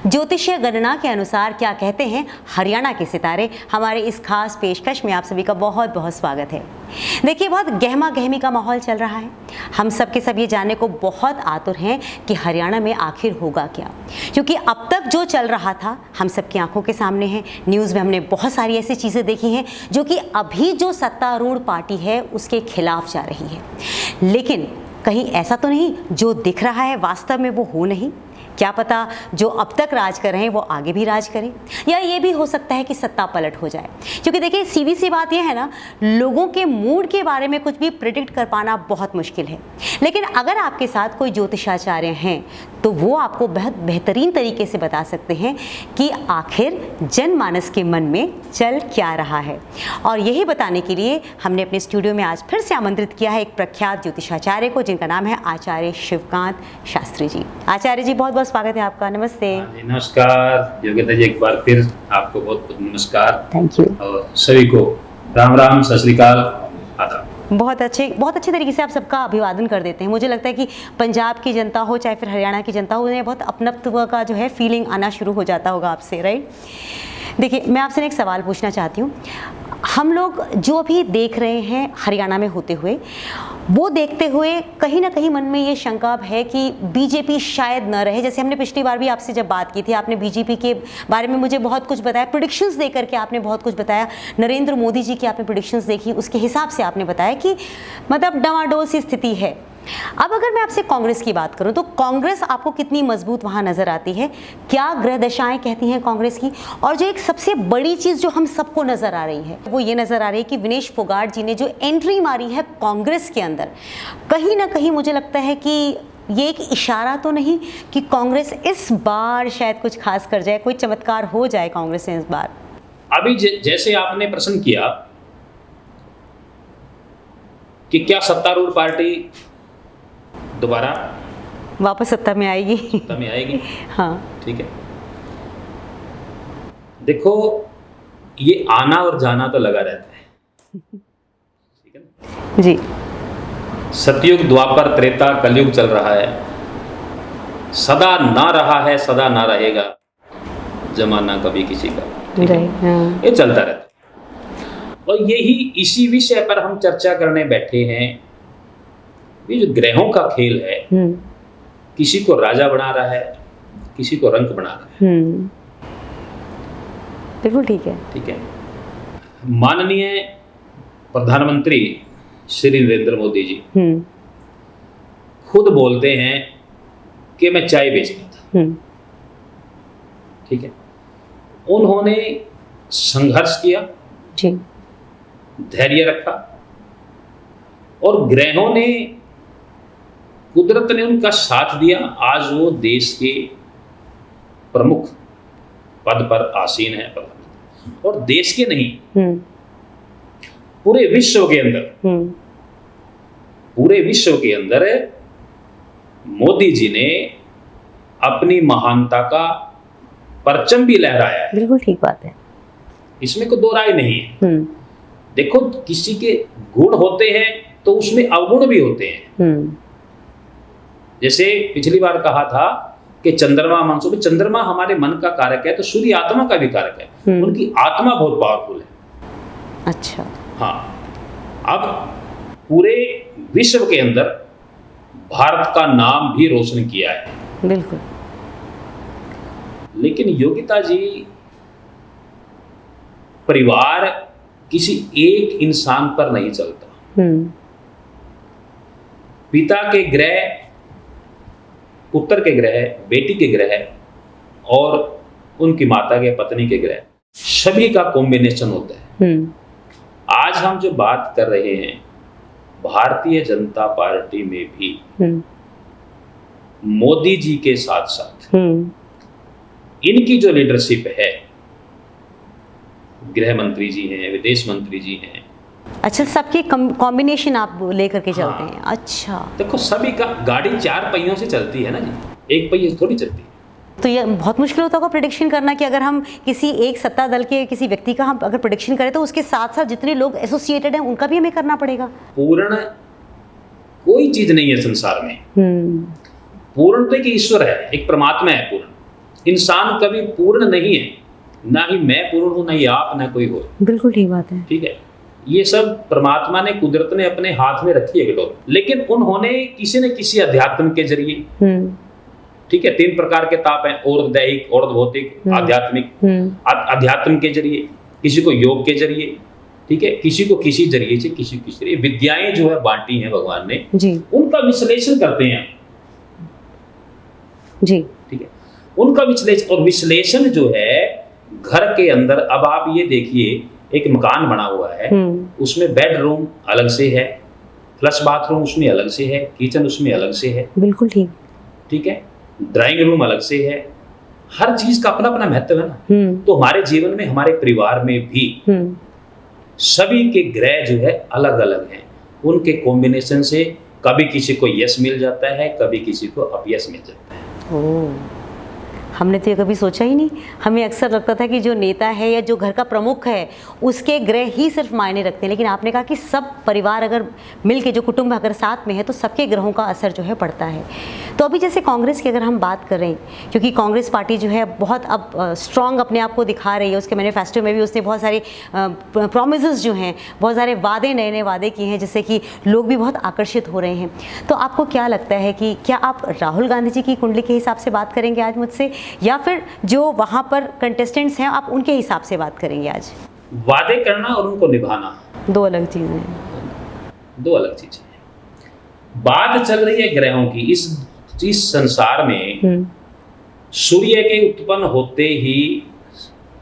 ज्योतिषीय गणना के अनुसार क्या कहते हैं हरियाणा के सितारे, हमारे इस खास पेशकश में आप सभी का बहुत बहुत स्वागत है। देखिए, बहुत गहमा गहमी का माहौल चल रहा है। हम सब के सब ये जानने को बहुत आतुर हैं कि हरियाणा में आखिर होगा क्या, क्योंकि अब तक जो चल रहा था हम सबकी आंखों के सामने है। न्यूज़ में हमने बहुत सारी ऐसी चीज़ें देखी हैं जो कि अभी जो सत्तारूढ़ पार्टी है उसके खिलाफ जा रही है। लेकिन कहीं ऐसा तो नहीं जो दिख रहा है वास्तव में वो हो नहीं? क्या पता जो अब तक राज कर रहे हैं वो आगे भी राज करें, या ये भी हो सकता है कि सत्ता पलट हो जाए। क्योंकि देखिए, सीधी सी बात ये है ना, लोगों के मूड के बारे में कुछ भी प्रिडिक्ट कर पाना बहुत मुश्किल है। लेकिन अगर आपके साथ कोई ज्योतिषाचार्य हैं तो वो आपको बहुत बेहतरीन तरीके से बता सकते हैं कि आखिर जनमानस के मन में चल क्या रहा है। और यही बताने के लिए हमने अपने स्टूडियो में आज फिर से आमंत्रित किया है एक प्रख्यात ज्योतिषाचार्य को, जिनका नाम है आचार्य शिवकांत शास्त्री जी। आचार्य जी, बहुत बहुत स्वागत है आपका। नमस्ते। नमस्कार योगिता जी, एक बार फिर आपको बहुत बहुत नमस्कार। Thank you. और सभी को राम राम, सत श्री अकाल, आदाब। बहुत अच्छे तरीके से आप सबका अभिवादन कर देते हैं। मुझे लगता है कि पंजाब की जनता हो चाहे फिर हरियाणा की जनता हो, उन्हें बहुत अपनत्व का जो है फीलिंग आना शुरू हो जाता होगा आपसे, राइट? देखिए, मैं आपसे एक सवाल पूछना चाहती हूँ। हम लोग जो भी देख रहे हैं हरियाणा में होते हुए, वो देखते हुए कहीं ना कहीं मन में ये शंका है कि बीजेपी शायद न रहे। जैसे हमने पिछली बार भी आपसे जब बात की थी, आपने बीजेपी के बारे में मुझे बहुत कुछ बताया, प्रेडिक्शंस दे करके आपने बहुत कुछ बताया। नरेंद्र मोदी जी की आपने प्रेडिक्शंस देखी, उसके हिसाब से आपने बताया कि मतलब डवाडोल सी स्थिति है। अब अगर मैं आपसे कांग्रेस की बात करूं तो कांग्रेस आपको कितनी मजबूत वहां नजर आती है? क्या ग्रह दशाएं कहती हैं कांग्रेस की? और जो एक सबसे बड़ी चीज जो हम सबको नजर आ रही है वो ये नजर आ रही है कि विनेश फोगाट जी ने जो एंट्री मारी है कांग्रेस के अंदर, कहीं ना कहीं मुझे लगता है कि ये एक इशारा तो नहीं कि कांग्रेस इस बार शायद कुछ खास कर जाए, कोई चमत्कार हो जाए कांग्रेस से इस बार? अभी जैसे आपने प्रश्न किया कि क्या सत्तारूढ़ पार्टी दोबारा वापस सत्ता में आएगी? सत्ता में आएगी। हाँ, ठीक है। देखो, ये आना और जाना तो लगा रहता है, ठीक है ना जी। सतयुग, द्वापर, त्रेता, कलयुग चल रहा है। सदा ना रहा है, सदा ना रहेगा जमाना कभी किसी का, ठीक है? ये चलता रहता है। और यही इसी विषय पर हम चर्चा करने बैठे हैं। ये जो ग्रहों का खेल है, किसी को राजा बना रहा है, किसी को रंक बना रहा है। बिल्कुल ठीक है। ठीक है। माननीय प्रधानमंत्री श्री नरेंद्र मोदी जी खुद बोलते हैं कि मैं चाय बेचता था, ठीक है। उन्होंने संघर्ष किया जी, धैर्य रखा, और ग्रहों ने, कुदरत ने उनका साथ दिया। आज वो देश के प्रमुख पद पर आसीन है, प्रधानमंत्री। और देश के नहीं, पूरे विश्व के अंदर मोदी जी ने अपनी महानता का परचम भी लहराया है। बिल्कुल ठीक बात है, इसमें कोई दो राय नहीं है। देखो, किसी के गुण होते हैं तो उसमें अवगुण भी होते हैं। जैसे पिछली बार कहा था कि चंद्रमा मनसो में, चंद्रमा हमारे मन का कारक है तो सूर्य आत्मा का भी कारक है। उनकी आत्मा बहुत पावरफुल है। अच्छा, हाँ। अब पूरे विश्व के अंदर भारत का नाम भी रोशन किया है। बिल्कुल। लेकिन योगिता जी, परिवार किसी एक इंसान पर नहीं चलता। पिता के ग्रह, पुत्र के ग्रह, बेटी के ग्रह और उनकी माता के, पत्नी के ग्रह, सभी का कॉम्बिनेशन होता है। आज हम जो बात कर रहे हैं, भारतीय जनता पार्टी में भी मोदी जी के साथ साथ इनकी जो लीडरशिप है, गृह मंत्री जी हैं, विदेश मंत्री जी हैं। अच्छा, सबके कॉम्बिनेशन आप लेकर के चलते हैं? अच्छा, देखो, सभी का गाड़ी चार पहियों से चलती है ना जी, एक पहिए से थोड़ी चलती है। तो ये बहुत मुश्किल होता होगा प्रेडिक्शन करना कि अगर हम किसी एक सत्ता दल के किसी व्यक्ति का हम अगर प्रेडिक्शन करें तो उसके साथ साथ जितने लोग एसोसिएटेड हैं उनका भी हमें करना पड़ेगा। पूर्ण कोई चीज नहीं है संसार में। पूर्ण तो एक ईश्वर है, एक परमात्मा है पूर्ण। इंसान कभी पूर्ण नहीं है, ना ही मैं पूर्ण हूं, ना ही आप, ना कोई हो। बिल्कुल ठीक बात है। ठीक है, ये सब परमात्मा ने, कुदरत ने अपने हाथ में रखी है डोर, लेकिन उन्होंने किसी न किसी अध्यात्म के जरिए, ठीक है, 3 प्रकार के ताप हैं, और दैहिक, और भौतिक, आध्यात्मिक। अध्यात्म के जरिए, किसी को योग के जरिए, ठीक है, किसी को किसी जरिए से, किसी को किसी जरिए विद्याएं जो है बांटी हैं भगवान ने जी, उनका विश्लेषण करते हैं जी, ठीक है, उनका विश्लेषण। और विश्लेषण जो है घर के अंदर, अब आप ये देखिए, एक मकान बना हुआ है, उसमें बेडरूम अलग से है, फ्लश बाथरूम उसमें अलग से है, किचन उसमें अलग से है, बिल्कुल ठीक, ठीक है, ड्राइंग रूम अलग से है, हर चीज का अपना अपना महत्व है ना। तो हमारे जीवन में, हमारे परिवार में भी सभी के ग्रह जो है अलग अलग हैं, उनके कॉम्बिनेशन से कभी किसी को यश मिल जाता है, कभी किसी को अपयश मिल जाता है। ओह, हमने तो ये कभी सोचा ही नहीं। हमें अक्सर लगता था कि जो नेता है या जो घर का प्रमुख है उसके ग्रह ही सिर्फ मायने रखते हैं, लेकिन आपने कहा कि सब परिवार अगर मिल के, जो कुटुंब अगर साथ में है, तो सबके ग्रहों का असर जो है पड़ता है। तो अभी जैसे कांग्रेस की अगर हम बात करें, क्योंकि कांग्रेस पार्टी जो है बहुत अब स्ट्रॉन्ग अपने आप को दिखा रही है, उसके मैनिफेस्टो में भी उसने बहुत सारे प्रोमिसेस जो हैं, बहुत सारे वादे, नए नए वादे किए हैं, जिससे कि लोग भी बहुत आकर्षित हो रहे हैं। तो आपको क्या लगता है कि क्या आप राहुल गांधी जी की कुंडली के हिसाब से बात करेंगे आज मुझसे, या फिर जो वहां पर कंटेस्टेंट्स हैं आप उनके हिसाब से बात करेंगे आज? वादे करना और उनको निभाना दो अलग चीजें हैं। दो अलग चीजें हैं। बात चल रही है ग्रहों की। इस संसार में सूर्य के उत्पन्न होते ही,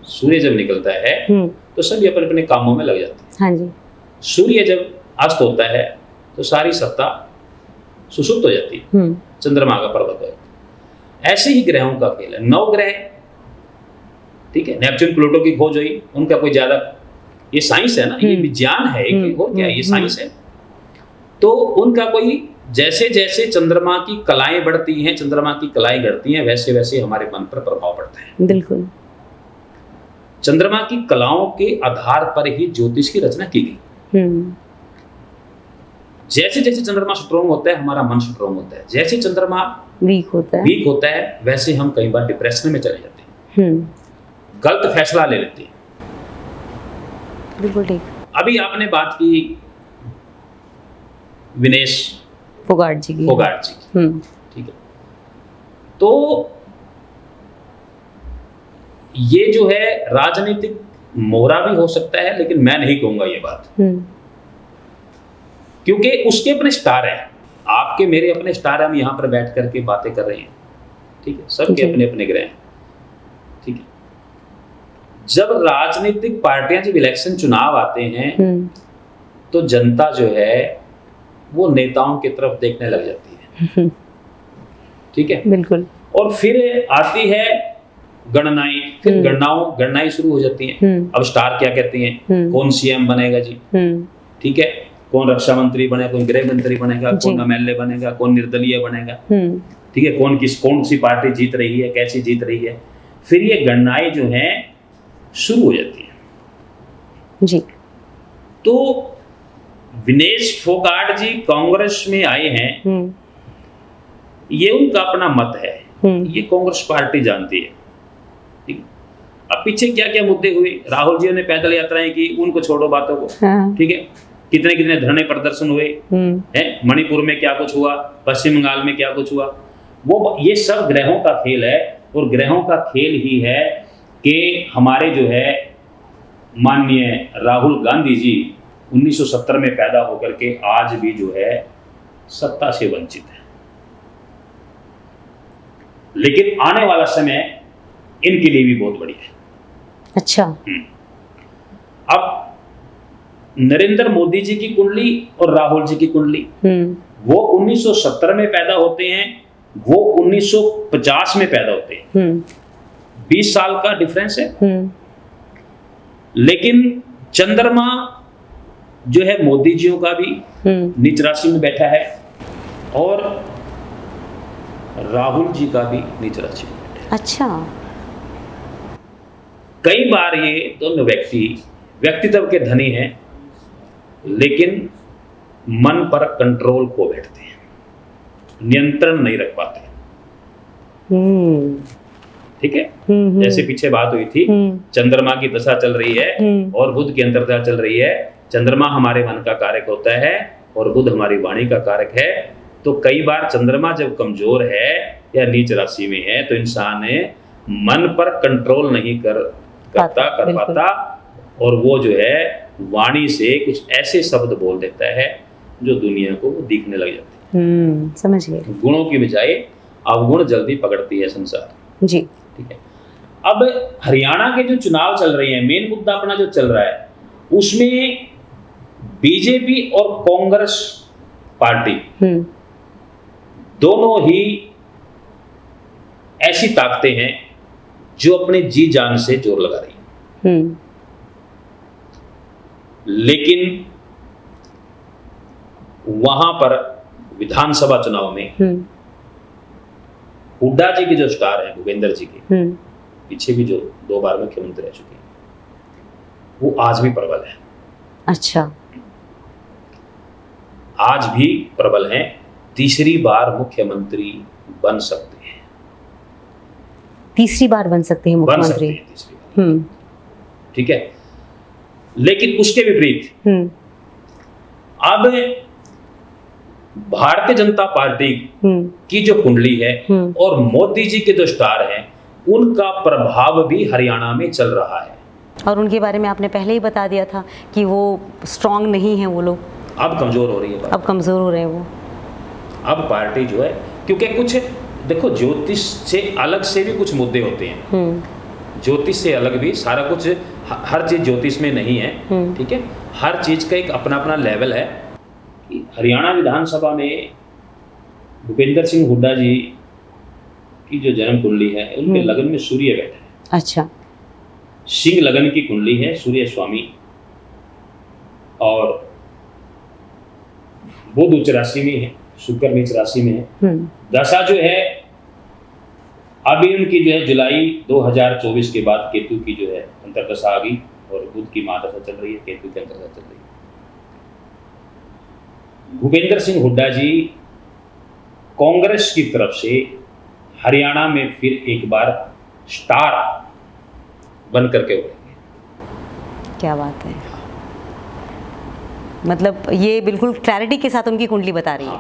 सूर्य जब निकलता है तो सभी अपने अपने कामों में लग जाते हैं। हाँ जी। सूर्य जब अस्त होता है तो सारी सत्ता सुसुप्त हो जाती है, चंद्रमा का पर्वत हो जाता है। ऐसे ही ग्रहों का खेल है। 9 ग्रह, ठीक है, नेपच्यून प्लूटो की खोज हुई, उनका कोई ज्यादा, ये साइंस है ना, ये विज्ञान है, और क्या है, ये साइंस है। तो उनका कोई, जैसे जैसे चंद्रमा की कलाएं बढ़ती हैं, चंद्रमा की कलाएं घटती हैं, वैसे वैसे हमारे मन पर प्रभाव पड़ता है। बिल्कुल। चंद्रमा की कलाओं के आधार पर ही ज्योतिष की रचना की गई। जैसे जैसे चंद्रमा स्ट्रोंग होता है, हमारा मन स्ट्रोंग होता है। जैसे चंद्रमा वीक होता है वैसे हम कई बार डिप्रेशन में चले जाते हैं, गलत फैसला ले लेते हैं। बिल्कुल ठीक। अभी आपने बात की विनेश फोगाट जी की, ठीक है, तो ये जो है राजनीतिक मोहरा भी हो सकता है, लेकिन मैं नहीं कहूंगा ये बात, क्योंकि उसके अपने स्टार हैं, आपके मेरे अपने स्टार, हम यहाँ पर बैठ करके बातें कर रहे हैं, ठीक है, सबके अपने अपने ग्रह हैं, ठीक है। जब राजनीतिक पार्टियां, जब इलेक्शन चुनाव आते हैं तो जनता जो है वो नेताओं की तरफ देखने लग जाती है, ठीक है, बिल्कुल। और फिर आती है गणनाएं, फिर गणनाएं शुरू हो जाती हैं। अब स्टार क्या कहते हैं, कौन सीएम बनेगा जी, ठीक है, कौन रक्षा मंत्री बनेगा, कौन गृह मंत्री बनेगा, कौन एमएलए बनेगा, कौन निर्दलीय बनेगा, ठीक है, कौन सी पार्टी जीत रही है, कैसी जीत रही है। फिर ये गणनाएं जो हैं शुरू हो जाती है जी। तो विनेश फोगाट जी कांग्रेस में आए हैं, ये उनका अपना मत है, ये कांग्रेस पार्टी जानती है, ठीक। अब पीछे क्या क्या मुद्दे हुए, राहुल जी ने पैदल यात्राएं की, उनको छोड़ो बातों को, ठीक है, कितने कितने धरने प्रदर्शन हुए हैं, मणिपुर में क्या कुछ हुआ, पश्चिम बंगाल में क्या कुछ हुआ, वो ये सब ग्रहों का खेल है। और ग्रहों का खेल ही है कि हमारे जो है माननीय राहुल गांधी जी 1970 में पैदा होकर के आज भी जो है सत्ता से वंचित है, लेकिन आने वाला समय इनके लिए भी बहुत बढ़िया है। अच्छा। अब नरेंद्र मोदी जी की कुंडली और राहुल जी की कुंडली, वो 1970 में पैदा होते हैं, वो 1950 में पैदा होते हैं, 20 साल का डिफरेंस है। लेकिन चंद्रमा जो है मोदी जियों का भी नीच राशि में बैठा है, और राहुल जी का भी नीच राशि में बैठा है। अच्छा। कई बार ये दोनों व्यक्तित्व के धनी हैं, लेकिन मन पर कंट्रोल खो बैठते हैं, नियंत्रण नहीं रख पाते, ठीक है। जैसे पीछे बात हुई थी, चंद्रमा की दशा चल रही है और बुध की अंतर्दशा चल रही है। चंद्रमा हमारे मन का कारक होता है और बुध हमारी वाणी का कारक है। तो कई बार चंद्रमा जब कमजोर है या नीच राशि में है तो इंसान मन पर कंट्रोल नहीं कर पाता और वो जो है वाणी से कुछ ऐसे शब्द बोल देता है जो दुनिया को दिखने लग जाते हैं। समझ गए। गुणों की बजाय अवगुण जल्दी पकड़ती है संसार जी। ठीक है। अब हरियाणा के जो चुनाव चल रहे हैं, मेन मुद्दा अपना जो चल रहा है उसमें बीजेपी और कांग्रेस पार्टी दोनों ही ऐसी ताकतें हैं जो अपने जी जान से जोर लगा रही हैं। लेकिन वहां पर विधानसभा चुनाव में हुड्डा जी के जो स्टार हैं, भूपेंद्र जी के, पीछे भी जो 2 बार मुख्यमंत्री रह चुके हैं, वो आज भी प्रबल है। अच्छा। आज भी प्रबल हैं, तीसरी बार मुख्यमंत्री बन सकते हैं। तीसरी बार बन सकते हैं मुख्यमंत्री? बन सकते हैं तीसरी बार। ठीक है। लेकिन उसके विपरीत अब भारतीय जनता पार्टी की जो कुंडली है और मोदी जी के जो स्टार हैं उनका प्रभाव भी हरियाणा में चल रहा है। और उनके बारे में आपने पहले ही बता दिया था कि वो स्ट्रांग नहीं है, वो लोग अब कमजोर हो रही है। अब कमजोर हो रहे हैं वो। अब पार्टी जो है, क्योंकि कुछ देखो ज्योतिष से अलग से भी कुछ मुद्दे होते हैं। ज्योतिष से अलग भी सारा कुछ, हर चीज ज्योतिष में नहीं है। ठीक है। हर चीज का एक अपना अपना लेवल है। हरियाणा विधानसभा में भूपेंद्र सिंह हुड्डा जी की जो जन्म कुंडली है उनके लगन में सूर्य बैठा है। अच्छा। सिंह लगन की कुंडली है, सूर्य स्वामी, और बुध उच्च राशि में है, शुक्र नीच राशि में है। दशा जो है अभी उनकी जो है जुलाई 2024 के बाद केतु की जो है अंतर्दशा आ गई और बुध की महादशा चल रही है, केतु की अंतर्दशा चल रही है। भूपेंद्र सिंह हुड्डा जी कांग्रेस की तरफ से हरियाणा में फिर एक बार स्टार बन करके उभरेंगे। क्या बात है। मतलब ये बिल्कुल क्लैरिटी के साथ उनकी कुंडली बता रही है।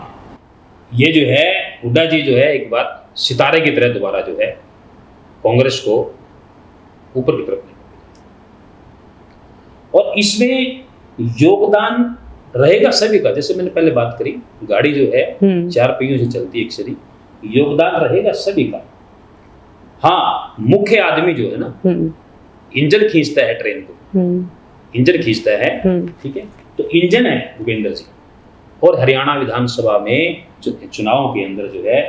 ये जो है हुड्डा जी जो है एक बार सितारे की तरह दोबारा जो है कांग्रेस को ऊपर की तरफ, और इसमें योगदान रहेगा सभी का। जैसे मैंने पहले बात करी, गाड़ी जो है 4 पहियों से चलती है, एक शरीर, योगदान रहेगा सभी का। हाँ, मुख्य आदमी जो है ना, इंजन खींचता है ट्रेन को, इंजन खींचता है। ठीक है। तो इंजन है भूपेंद्र जी, और हरियाणा विधानसभा में चुनाव के अंदर जो है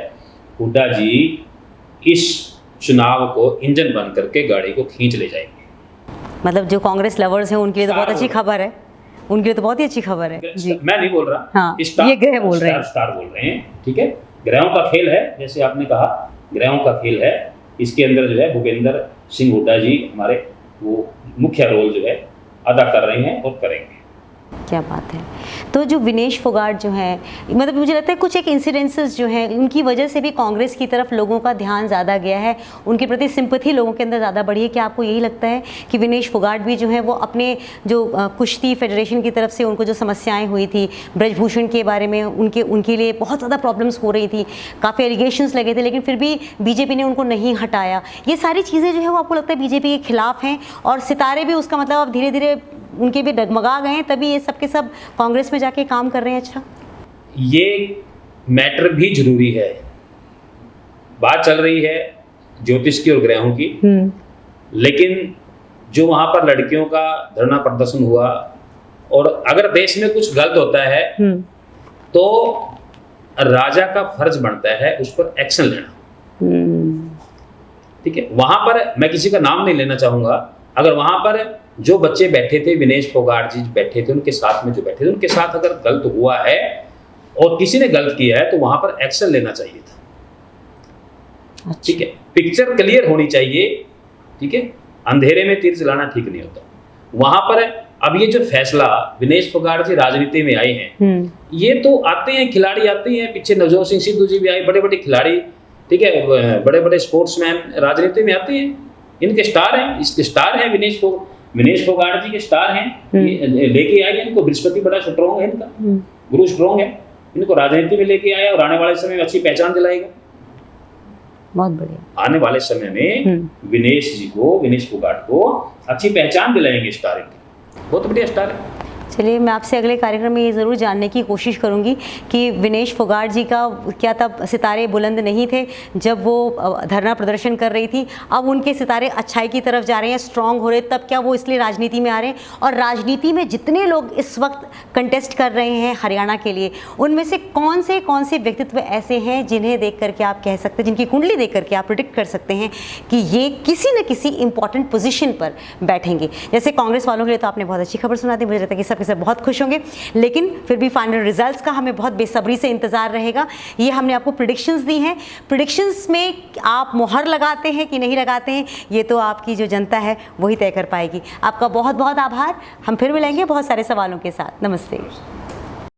हुड्डा जी इस चुनाव को इंजन बन करके गाड़ी को खींच ले जाएंगे। मतलब जो कांग्रेस लवर्स हैं उनके लिए तो बहुत अच्छी खबर है, उनके लिए तो बहुत ही अच्छी खबर है जी। मैं नहीं बोल रहा। हाँ, ये ग्रह बोल रहे हैं, स्टार बोल रहे हैं। ठीक है। ग्रहों का खेल है, जैसे आपने कहा ग्रहों का खेल है। इसके अंदर जो है भूपेंद्र सिंह हुड्डा जी हमारे वो मुख्य रोल जो है अदा कर रहे हैं और करेंगे। क्या बात है। तो जो विनेश फोगाट जो है, मतलब मुझे लगता है कुछ एक इंसिडेंसेस जो हैं उनकी वजह से भी कांग्रेस की तरफ लोगों का ध्यान ज़्यादा गया है, उनके प्रति सिंपैथी लोगों के अंदर ज़्यादा बढ़ी है। क्या आपको यही लगता है कि विनेश फोगाट भी जो है वो अपने जो कुश्ती फेडरेशन की तरफ से उनको जो समस्याएं हुई थी, ब्रजभूषण के बारे में उनके लिए बहुत ज़्यादा प्रॉब्लम्स हो रही थी, काफ़ी एलिगेशंस लगे थे, लेकिन फिर भी बीजेपी ने उनको नहीं हटाया, ये सारी चीज़ें जो है वो आपको लगता है बीजेपी के खिलाफ हैं? और सितारे भी उसका मतलब अब धीरे धीरे उनके भी डगमगा गए हैं, तभी ये सब के सब कांग्रेस में जाके काम कर रहे हैं। अच्छा, ये मैटर भी जरूरी है। बात चल रही है ज्योतिष की और ग्रहों की, लेकिन जो वहां पर लड़कियों का धरना प्रदर्शन हुआ, और अगर देश में कुछ गलत होता है तो राजा का फर्ज बनता है उस पर एक्शन लेना। ठीक है। वहां पर मैं किसी का नाम नहीं लेना चाहूंगा, अगर वहां पर जो बच्चे बैठे थे, विनेश फोगाट जी बैठे थे, उनके साथ में जो बैठे थे, उनके साथ अगर गलत हुआ है और किसी ने गलत किया है तो वहां पर एक्शन लेना चाहिए था। अच्छा। ठीक है। पिक्चर क्लियर होनी चाहिए। ठीक है। अंधेरे में तीर चलाना ठीक नहीं होता। वहां पर अब ये जो फैसला, विनेश फोगाट जी राजनीति में आए हैं, ये तो आते हैं, खिलाड़ी आते हैं, पीछे नवजोत सिंह सिद्धू जी भी आए, बड़े बड़े खिलाड़ी। ठीक है, बड़े बड़े स्पोर्ट्समैन राजनीति में आते हैं, इनके स्टार हैं, इसके स्टार हैं विनेश फोगाट जी के स्टार हैं, लेके आए इनको, बृहस्पति बड़ा स्ट्रॉन्ग है इनका, गुरु स्ट्रॉन्ग है, इनको राजनीति में लेके आया और आने वाले समय में अच्छी पहचान दिलाएगा। बहुत बढ़िया। आने वाले समय में विनेश फोगाट को अच्छी पहचान दिलाएंगे स्टार इनकी, बहुत बढ़िया स्टार है। चलिए, मैं आपसे अगले कार्यक्रम में ये ज़रूर जानने की कोशिश करूंगी कि विनेश फोगाट जी का क्या तब सितारे बुलंद नहीं थे जब वो धरना प्रदर्शन कर रही थी, अब उनके सितारे अच्छाई की तरफ जा रहे हैं, स्ट्रांग हो रहे हैं, तब क्या वो इसलिए राजनीति में आ रहे हैं? और राजनीति में जितने लोग इस वक्त कंटेस्ट कर रहे हैं हरियाणा के लिए, उनमें से कौन से व्यक्तित्व ऐसे हैं जिन्हें देख करके आप कह सकते हैं, जिनकी कुंडली देख करके आप प्रिडिक्ट कर सकते हैं कि ये किसी न किसी इंपॉर्टेंट पोजीशन पर बैठेंगे? जैसे कांग्रेस वालों के लिए तो आपने बहुत अच्छी खबर सुना दी, मुझे लगता है कि सबके सब बहुत खुश होंगे, लेकिन फिर भी फाइनल रिजल्ट्स का हमें बहुत बेसब्री से इंतजार रहेगा। ये हमने आपको प्रिडिक्शंस दी हैं, प्रिडिक्शंस में आप मोहर लगाते हैं कि नहीं लगाते हैं, ये तो आपकी जो जनता है वही तय कर पाएगी। आपका बहुत बहुत आभार। हम फिर मिलेंगे बहुत सारे सवालों के साथ। नमस्ते।